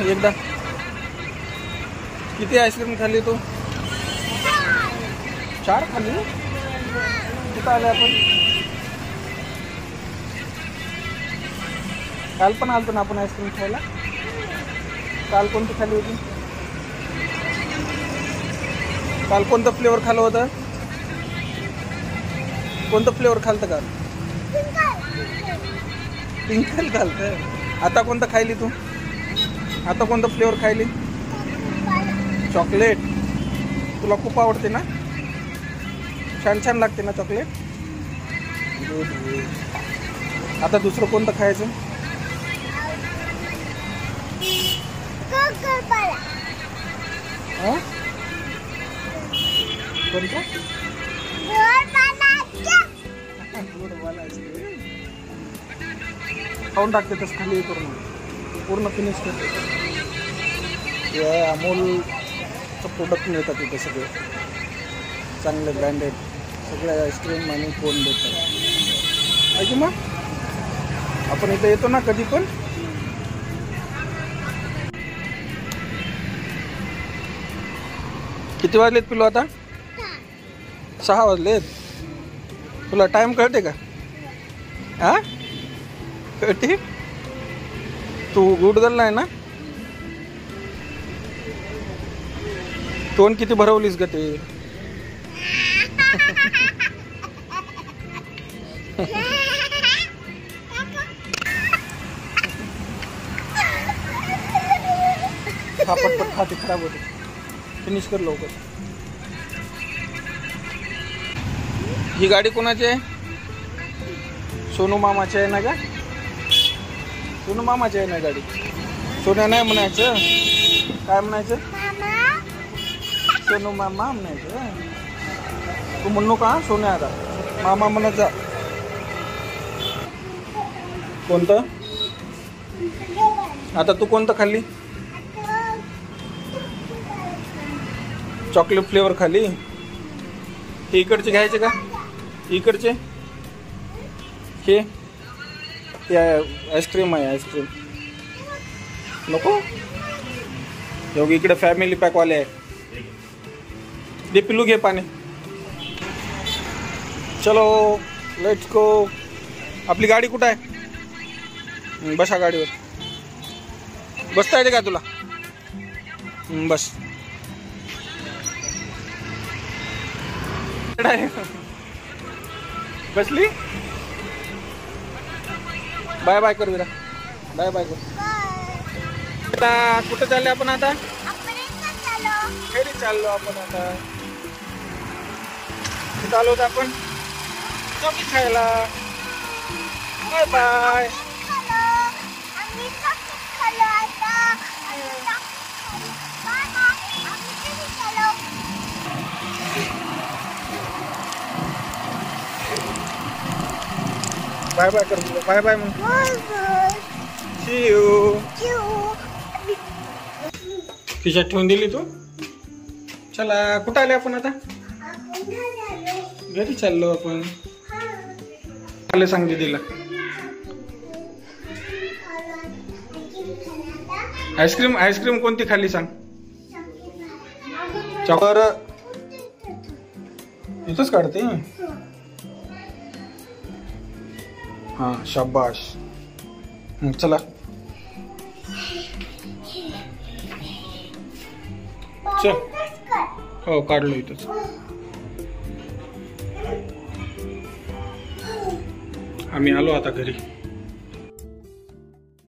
एकदा किती आईस्क्रीम खाल्ली तू? 4 खाल्ली. कुठं आले आपण? काल पण आलतो ना आपण आईस्क्रीम खायला. काल कोणती खाल्ली होती? काल कोणतं फ्लेवर खाल्लं होतं? कोणतं फ्लेवर खालतं काल? पिंकल खालतं. आता कोणतं खायली तू? आता कोणतं फ्लेवर खायली? चॉकलेट. तुला खूप आवडते ना? छान छान लागते ना चॉकलेट? आता दुसरं कोणतं खायचं? कोणतं? खाऊन टाकते तसं खाली पूर्ण फिनिश करते. अमूलचं प्रोडक्ट मिळतात तिथे सगळे चांगले ब्रँडेड सगळे आईस्क्रीम आणि कोण भेटतात. ऐकू मग आपण इथे येतो ना कधी पण. किती वाजलेत पिलो आता? 6 वाजलेत. तुला टाइम कळते का? हा कळते. तू गुड गर्ल आहे ना? तोंड किती भरवलीस ग ते? हा पटपट खाते खराब होते. फिनिश कर लवकर. ही गाडी कोणाची आहे? सोनू मामाची आहे ना का? सोनू मामाची आहे ना गाडी. सोन्या नाही म्हणायचं. काय म्हणायचं? सोनू मामा म्हणायचं. तू म्हणू का सोन्या? आता मामा म्हणत जा. कोणतं? आता तू कोणतं खाल्ली? चॉकलेट फ्लेवर खाली. हे इकडचे घ्यायचे का? इकडचे हे आईस्क्रीम आहे. आईस्क्रीम नको. योगी इकडे फॅमिली पॅकवाले आहे. दे पिलू घे पाणी. चलो लेट्स गो. आपली गाडी कुठं आहे? बसा गाडीवर. बसता येते का तुला? बस. बसली. बाय बाय कर विरा. बाय बाय कर. कुठं चालले आपण आता? घरी चाललो आपण आता. कुठं आलो होतो आपण? चॉकलेट खायला. Bye bye. बाय बाय कर. बाय बाय मग. See you. खिशात ठेवून दिली तू. चला कुठं आले आपण आता? घरी चाललो आपण. आले सांग दीदीला. आईस्क्रीम कोणती खाल्ली सांग? चॉकलेट इथंच काढते. हाँ शाबाश. चला चल. हो काढलो इथंच. आम्ही आलो आता घरी.